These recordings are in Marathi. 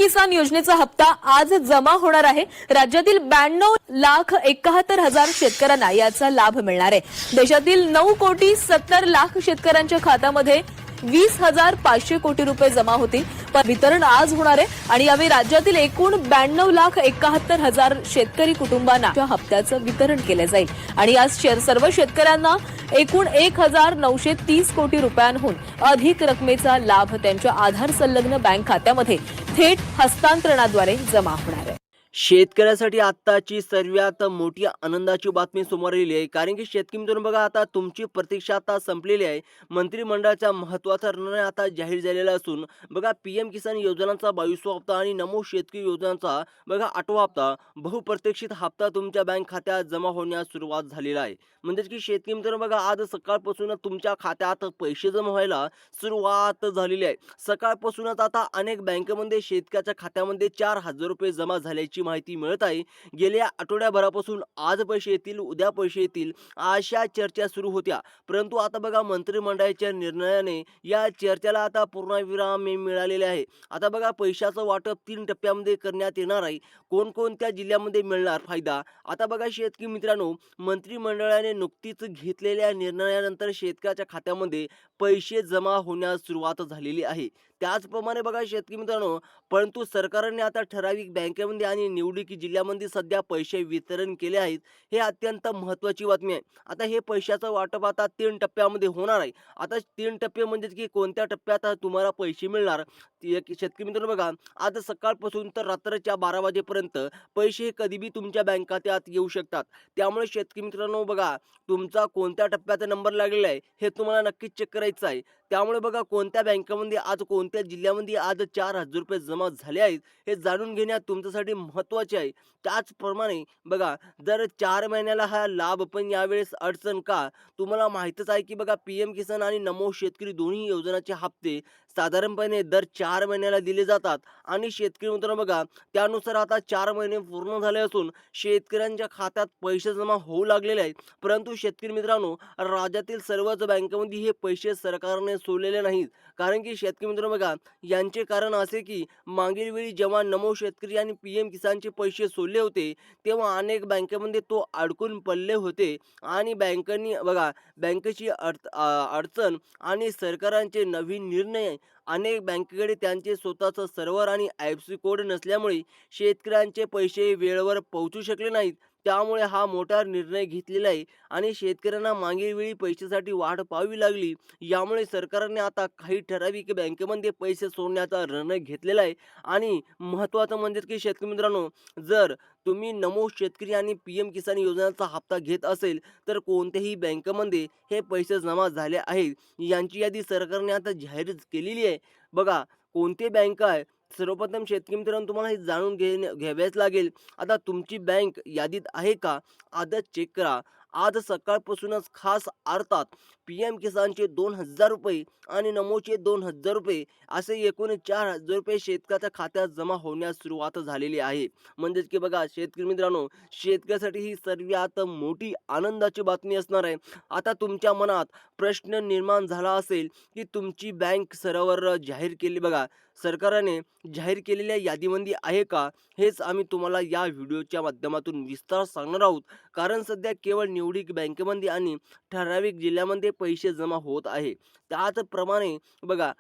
किसान योजनेचा हप्ता आज जमा होणार आहे। राज्यातील 92,71,000 शेतकऱ्यांना याचा लाभ मिळणार आहे। देशातील 9,70,00,000 शेतकऱ्यांच्या खात्यामध्ये 20,500 कोटी रुपये जमा होतील। पण वितरण आज होणार आहे आणि यावेळी राज्यातील एकूण 92,71,000 शेतकरी कुटुंबांना हप्त्याचं वितरण केलं जाईल आणि आज सर्व शेतकऱ्यांना एकूण 1,930 कोटी रुपयांहून अधिक रकमेचा लाभ त्यांच्या आधार संलग्न बँक खात्यामध्ये थेट हस्तांतरणाद्वारे जमा होणार आहे। शेतकऱ्यासाठी आत्ताची सर्वात मोठी आनंदाची बातमी समोर आलेली आहे, कारण की शेतकरी मित्रांनो बघा, आता तुमची प्रतीक्षा आता संपलेली आहे। मंत्रिमंडळाचा महत्त्वाचा निर्णय आता जाहीर झालेला असून बघा, पीएम किसान योजनांचा 22वा हप्ता आणि नमो शेतकरी योजनांचा बघा 8वा हप्ता, बहुप्रतीक्षित हप्ता तुमच्या बँक खात्यात जमा होण्यास सुरुवात झालेला आहे। म्हणजेच की शेतकरी मित्रांनो बघा, आज सकाळपासून तुमच्या खात्यात पैसे जमा व्हायला सुरुवात झालेली आहे। सकाळपासूनच आता अनेक बँकेमध्ये शेतकऱ्याच्या खात्यामध्ये 4,000 रुपये जमा झाल्याची माहिती मिळत आहे। गेल्या आठवड्याभरापासून आज पैसे येतील, उद्या पैसे येतील अशा चर्चा सुरू होत्या, परंतु आता बघा, मंत्रिमंडळाच्या निर्णयाने या चर्चेला आता पूर्णविराम मिळालेला आहे। आता बघा, पैशाचं वाटप 3 टप्प्यामध्ये करण्यात येणार आहे। कोणकोणत्या जिल्ह्यामध्ये मिळणार फायदा? आता बघा शेतकरी मित्रांनो, मंत्रिमंडळाने नुकतीच घेतलेल्या निर्णयानंतर शेतकऱ्याच्या खात्यामध्ये पैसे जमा होण्यास सुरुवात झालेली आहे। त्याचप्रमाणे बघा शेतकरी मित्रांनो, परंतु सरकारने आता ठराविक बँकेमध्ये आणि निवडक जिल्ह्यामध्ये सध्या पैसे वितरण केले आहेत। हे अत्यंत महत्त्वाची बातमी आहे। आता हे पैशाचं वाटप आता 3 टप्प्यामध्ये होणार आहे। आता 3 टप्पे म्हणजे की कोणत्या टप्प्यात तुम्हाला पैसे मिळणार, शेतकरी मित्रांनो बघा, आज सकाळपासून तर रात्रीच्या 12 वाजेपर्यंत पैसे कधीही तुमच्या बँक खात्यात येऊ शकतात। त्यामुळे शेतकरी मित्रांनो बघा, तुमचा कोणत्या टप्प्याचा नंबर लागलेला आहे हे तुम्हाला नक्कीच चेक करायचं आहे। त्यामुळे बघा, कोणत्या बँकेमध्ये आज, कोणत्या जिल्ह्यामध्ये आज 4,000 रुपये जमा झाले आहेत हे जाणून घेण्यात तुमच्यासाठी महत्त्वाचे आहे। त्याचप्रमाणे बघा, जर 4 महिन्याला हा लाभ, पण यावेळेस अडचण का? तुम्हाला माहीतच आहे की बघा, पीएम किसान आणि नमो शेतकरी दोन्ही योजनांचे हप्ते साधारणपणे दर 4 महिन्याला दिले जातात आणि शेतकरी मित्रांनो बघा, त्यानुसार आता 4 महिने पूर्ण झाले असून शेतकऱ्यांच्या खात्यात पैसे जमा होऊ लागलेले आहेत। परंतु शेतकरी मित्रांनो, राज्यातील सर्वच बँकेमध्ये हे पैसे सरकारने सोडलेले नाहीत, कारण की शेतकरी मित्रांनो बघा, यांचे कारण असे की मागील वेळी जेव्हा नमो शेतकरी आणि पीएम किसानचे पैसे सोडले होते तेव्हा अनेक बँकेमध्ये तो अडकून पडले होते आणि बँकांनी बघा, बँकेची अडचण आणि सरकारांचे नवीन निर्णय, अनेक बँकेकडे त्यांचे स्वतःचं सर्व्हर आणि आयएफएससी कोड नसल्यामुळे शेतकऱ्यांचे पैसे वेळेवर पोहोचू शकले नाहीत। त्यामुळे हा मोठा निर्णय घेतलेला आहे आणि शेतकऱ्यांना मागील वेळी पैशासाठी वाट पाहावी लागली। यामुळे सरकारने आता काही ठराविक बँकेमध्ये पैसे सोडण्याचा निर्णय घेतलेला आहे आणि महत्त्वाचं म्हणजे की शेतकरी मित्रांनो, जर तुम्ही नमो शेतकरी आणि पीएम किसान योजनेचा हप्ता घेत असेल तर कोणत्याही बँकेमध्ये हे पैसे जमा झाले आहेत यांची यादी सरकारने आता जाहीर केलेली आहे। बघा, कोणते बँक आहे, सर्वप्रथम शेतकरी मित्रांनो तुम्हाला हे जाणून घ्यावेच लागेल। आता तुमची बँक यादीत आहे का? आजच चेक करा। आज सकाळपासूनच खास अर्थात पीएम किसानचे 2,000 रुपये आणि नमोचे 2,000 रुपये असे एकूण 4,000 रुपये शेतकऱ्याच्या खात्यात जमा होण्यास सुरुवात झालेली आहे। म्हणजेच की बघा शेतकरी मित्रांनो, शेतकऱ्यासाठी ही सर्वात मोठी आनंदाची बातमी असणार आहे। आता तुमच्या मनात प्रश्न निर्माण झाला असेल की तुमची बँक सर्व्हर जाहीर केली, बघा सरकारने जाहीर केलेल्या यादीमध्ये आहे का? हेच आम्ही तुम्हाला या व्हिडिओच्या माध्यमातून विस्तार सांगणार आहोत, कारण सध्या केवळ निवडक बँकेमध्ये आणि ठराविक जिल्ह्यामध्ये पैसे जमा होत आहे। त्याचप्रमाणे बघा,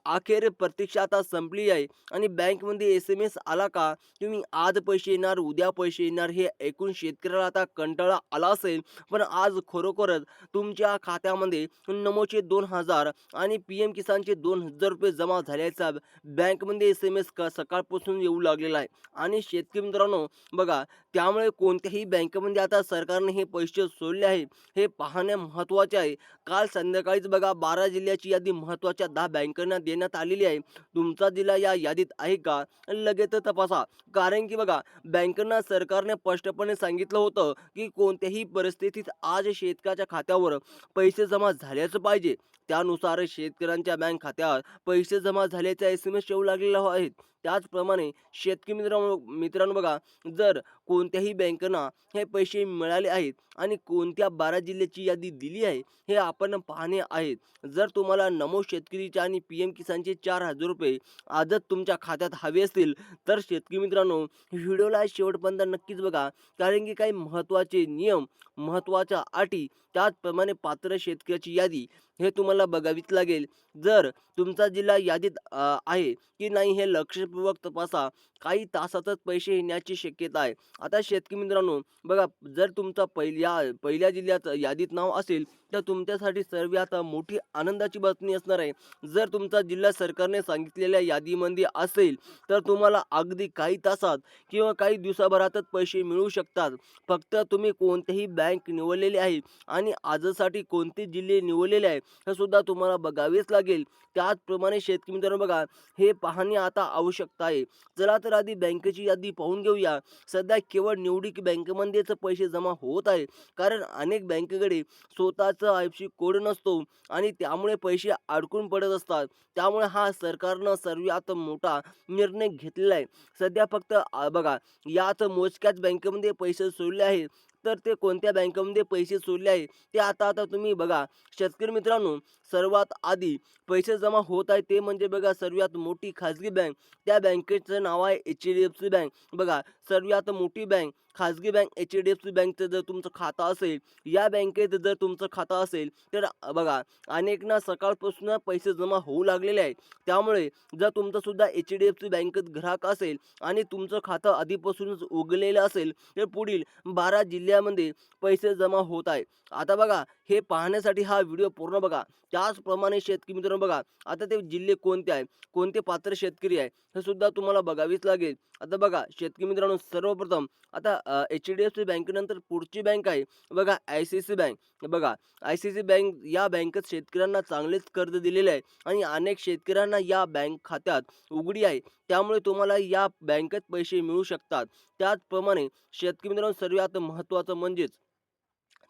अखेर प्रतीक्षा आता संपली आहे आणि बँकमध्ये SMS आला का, तुम्ही आज पैसे येणार, उद्या पैसे येणार, हे ऐकून शेतकऱ्याला आता कंटाळा आला असेल। पण आज खरोखरच तुमच्या खात्यामध्ये नमोचे 2,000 आणि पीएम किसानचे 2,000 रुपये जमा झाल्याचा बँकमध्ये SMS सकाळपासून येऊ लागलेला आहे आणि शेतकरी मित्रांनो बघा, त्यामुळे कोणत्याही बँकेमध्ये आता सरकारने हे पैसे सोडले आहेत हे पाहणे महत्त्वाचे आहे। काल संध्याकाळीच बघा, 12 जिल्ह्याची यादी महत्त्वाच्या 10 बँकांना देण्यात आलेली आहे। तुमचा जिल्हा या यादीत आहे का लगेच तपासा, कारण की बघा, बँकांना सरकारने स्पष्टपणे सांगितलं होतं की कोणत्याही परिस्थितीत आज शेतकऱ्याच्या खात्यावर पैसे जमा झाल्याच पाहिजे। त्यानुसार शेतकऱ्यांच्या बँक खात्यात पैसे जमा झाल्याचा SMS येऊ लागलेला आहेत. त्याचप्रमाणे शेतकरी मित्रांनो बघा, जर कोणत्याही बँकांना हे पैसे मिळाले आहेत आणि कोणत्या 12 जिल्ह्याची यादी दिली आहे हे आपण पाहणे आहेत. जर तुम्हाला नमो शेतकरीचे आणि PM किसानचे 4,000 रुपये आजच तुमच्या खात्यात हवे असतील तर शेतकरी मित्रांनो व्हिडिओला शेवटपर्यंत नक्कीच बघा, कारण की काही महत्त्वाचे नियम, महत्त्वाच्या अटी, त्याचप्रमाणे पात्र शेतकऱ्याची यादी हे तुम्हाला बघावीच लागेल. जर तुमचा जिल्हा यादीत आहे की नाही हे लक्षपूर्वक तपासा. काही तासातच पैसे येण्याची शक्यता आहे. आता शेतकरी मित्रांनो बघा, जर तुमचा पहिल्या जिल्ह्यात यादीत नाव असेल तर तुमच्यासाठी सर्वात मोठी आनंदाची बातमी असणार आहे. जर तुमचा जिल्हा सरकारने सांगितलेल्या यादीमध्ये असेल तर तुम्हाला अगदी काही तासात किंवा काही दिवसाभरातच पैसे मिळू शकतात. फक्त तुम्ही कोणतीही बँक निवडलेली आहे आणि आजसाठी कोणते जिल्हे निवडलेले आहे हे सुद्धा तुम्हाला बघावेच लागेल. त्याचप्रमाणे शेतकरी मित्रांनो बघा, हे पाहणे आता आवश्यकता आहे. चला तर आधी बँकेची यादी पाहून घेऊया. सध्या केवळ निवडक बँकेमध्येच पैसे जमा होत आहे, कारण अनेक बँकेकडे स्वतःचा IFSC कोड नसतो आणि त्यामुळे पैसे अडकून पडत असतात. त्यामुळे हा सरकारनं सर्वात मोठा निर्णय घेतलेला आहे. सध्या फक्त बघा, याच मोजक्याच बँकेमध्ये पैसे सोडले आहेत. तर ते कोणत्या बँकेमध्ये पैसे सोडले आहे ते आता तुम्ही बघा. शेतकरी मित्रांनो, सर्वात आधी पैसे जमा होत आहे ते म्हणजे बघा सर्वात मोठी खाजगी बँक, त्या बँकेचं नाव आहे HDFC बँक. बघा, सर्वात मोठी बँक, खाजगी बँक HDFC बँकचं जर तुमचं खातं असेल, या बँकेत जर तुमचं खातं असेल तर बघा अनेकना सकाळपासून पैसे जमा होऊ लागलेले आहे. त्यामुळे जर तुमचं सुद्धा HDFC बँकेत ग्राहक असेल आणि तुमचं खातं आधीपासूनच उघडलेलं असेल तर पुढील 12 जिल्ह्यामध्ये पैसे जमा होत आहे. आता बघा, हे पाहण्यासाठी हा व्हिडिओ पूर्ण बघा. त्याचप्रमाणे शेतकरी मित्रांनो बघा, आता ते जिल्हे कोणते आहे, कोणते पात्र शेतकरी आहे हे सुद्धा तुम्हाला बघावीच लागेल. आता बघा शेतकरी मित्रांनो, सर्वप्रथम आता HDFC बँकेनंतर पुढची बँक आहे बघा ICICI बँक. बघा, ICICI बँक, या बँकेत शेतकऱ्यांना चांगलेच कर्ज दिलेले आहे आणि अनेक शेतकऱ्यांना या बँक खात्यात उघडी आहे. त्यामुळे तुम्हाला या बँकेत पैसे मिळू शकतात. त्याचप्रमाणे शेतकरी मित्रांनो, सर्वात महत्त्वाचं म्हणजेच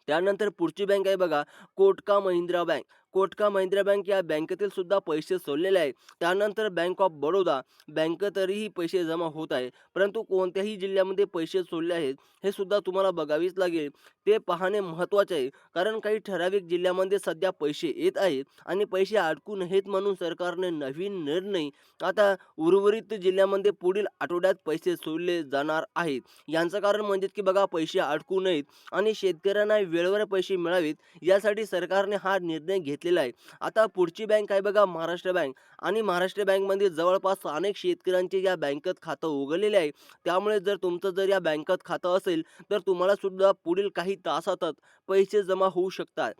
त्यानंतर पुढची बँक आहे बघा कोटका महिंद्रा बँक. कोटका महिंद्रा बँक या बँकेतील सुद्धा पैसे सोडलेले आहे. त्यानंतर बँक ऑफ बडोदा बँक, तरीही पैसे जमा होत आहे, परंतु कोणत्याही जिल्ह्यामध्ये पैसे सोडले आहेत हे सुद्धा तुम्हाला बघावीच लागेल. ते पाहणे महत्त्वाचे आहे, कारण काही ठराविक जिल्ह्यामध्ये सध्या पैसे येत आहेत आणि पैसे अडकू नयेत म्हणून सरकारने नवीन निर्णय आता उर्वरित जिल्ह्यामध्ये पुढील आठवड्यात पैसे सोडले जाणार आहेत. यांचं कारण म्हणजे की बघा, पैसे अडकू नयेत आणि शेतकऱ्यांना वेळेवर पैसे मिळावेत यासाठी सरकारने हा निर्णय घेतलेला आहे. आता पुढची बँक आहे बघा महाराष्ट्र बँक, आणि महाराष्ट्र बँकमध्ये जवळपास अनेक शेतकऱ्यांचे या बँकेत खातं उघडलेले आहे. त्यामुळे जर तुमचं जर या बँकेत खातं असेल तर तुम्हाला सुद्धा पुढील काही तासातच पैसे जमा होऊ शकतात.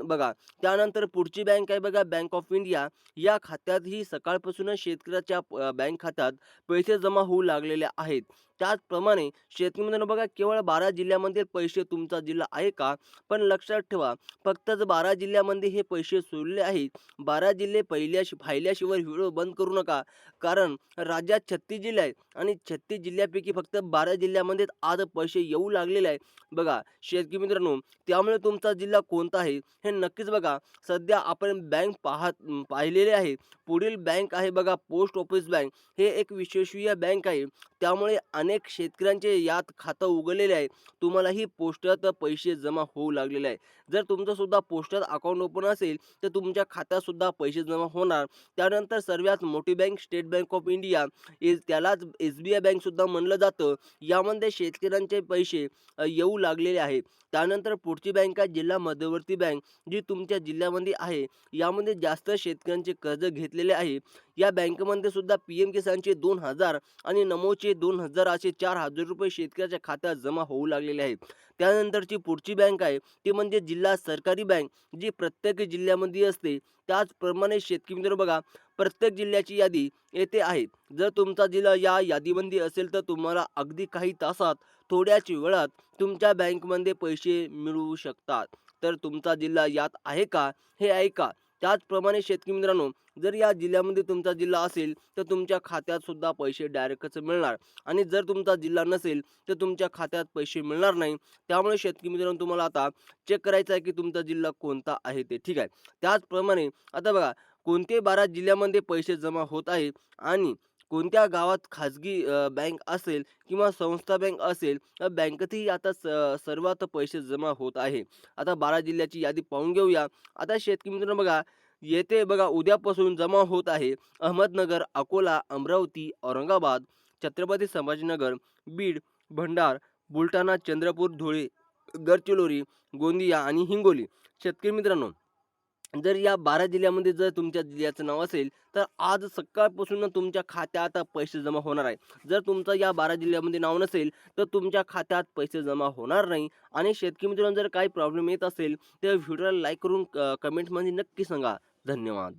बघा, त्यानंतर पुढची बँक आहे बघा बँक ऑफ इंडिया. या खात्यातही सकाळपासूनच शेतकऱ्याच्या बँक खात्यात पैसे जमा होऊ लागलेले आहेत. त्याचप्रमाणे शेतकरी मित्रांनो बघा, केवळ 12 जिल्ह्यामध्ये पैसे तुमचा जिल्हा आहे का? पण लक्षात ठेवा, फक्तच 12 जिल्ह्यामध्ये हे पैसे सोडले आहेत. 12 जिल्हे पाहिल्याशिवाय व्हिडिओ बंद करू नका, कारण राज्यात 36 जिल्हे आहेत आणि 36 जिल्ह्यापैकी फक्त 12 जिल्ह्यामध्येच आज पैसे येऊ लागलेले आहे. बघा शेतकरी मित्रांनो, त्यामुळे तुमचा जिल्हा कोणता आहे हे नक्कीच बघा. सध्या आपण बँक पाहिलेले आहे. पुढील बँक आहे बघा पोस्ट ऑफिस बँक. हे एक विश्वसनीय बँक आहे. त्यामुळे अनेक शेतकऱ्यांचे यात खातं उघडलेले आहे. तुम्हालाही पोस्टात पैसे जमा होऊ लागलेले आहे. जर तुमचं सुद्धा पोस्टात अकाउंट ओपन असेल तर तुमच्या खात्यात सुद्धा पैसे जमा होणार. त्यानंतर सर्वात मोठी bank state bank of India, त्यालाच SBI बँक सुद्धा म्हणलं जातं. यामध्ये शेतकऱ्यांचे पैसे येऊ लागलेले आहेत. त्यानंतर पुढची बँक आहे जिल्हा मध्यवर्ती बँक, जी तुमच्या जिल्ह्यामध्ये आहे. यामध्ये जास्त शेतकऱ्यांचे कर्ज घेतलेले आहे. या बँकेमध्ये सुद्धा PM किसानचे 2,000 आणि नमोचे 2,000 असे 4,000 रुपये शेतकऱ्याच्या खात्यात जमा होऊ लागलेले आहेत. त्यानंतरची पुढची बँक आहे ती म्हणजे जिल्हा सरकारी बँक, जी प्रत्येक जिल्ह्यामध्ये असते. त्याचप्रमाणे शेतकरी मित्र बघा, प्रत्येक जिल्ह्याची यादी येथे आहे. जर तुमचा जिल्हा या यादीमध्ये असेल तर तुम्हाला अगदी काही तासात, थोड्याच वेळात तुमच्या बँकमध्ये पैसे मिळू शकतात. तर तुमचा जिल्हा यात आहे का हे ऐका. त्याचप्रमाणे शेतकरी मित्रांनो, जर या जिल्ह्यामध्ये तुमचा जिल्हा असेल तर तुमच्या खात्यात सुद्धा पैसे डायरेक्टच मिळणार आणि जर तुमचा जिल्हा नसेल तर तुमच्या खात्यात पैसे मिळणार नाही. त्यामुळे शेतकरी मित्रांनो, तुम्हाला आता चेक करायचं आहे की तुमचा जिल्हा कोणता आहे ते, ठीक आहे. त्याचप्रमाणे आता बघा, कोणते 12 जिल्ह्यामध्ये पैसे जमा होत आहे आणि कोणत्या गावात खाजगी बँक असेल किंवा संस्था बँक असेल, तर बँकेतही आता सर्वात पैसे जमा होत आहे. आता 12 जिल्ह्याची यादी पाहून घेऊया. आता शेतकरी मित्रांनो बघा, येथे बघा उद्यापासून जमा होत आहे अहमदनगर, अकोला, अमरावती, औरंगाबाद, छत्रपती संभाजीनगर, बीड, भंडार, बुलढाणा, चंद्रपूर, धुळे, गडचिरोली, गोंदिया आणि हिंगोली. शेतकरी मित्रांनो, जर या 12 जिल्ह्यामध्ये जर तुमच्या जिल्ह्याचं नाव असेल तर आज सकाळपासून तुमच्या खात्यात पैसे जमा होणार आहे. जर तुमचं या 12 जिल्ह्यामध्ये नाव नसेल तर तुमच्या खात्यात पैसे जमा होणार नाही. आणि शेतकरी मित्रांनो, जर काही प्रॉब्लेम येत असेल तर व्हिडिओला लाईक करून कमेंटमध्ये नक्की सांगा. धन्यवाद.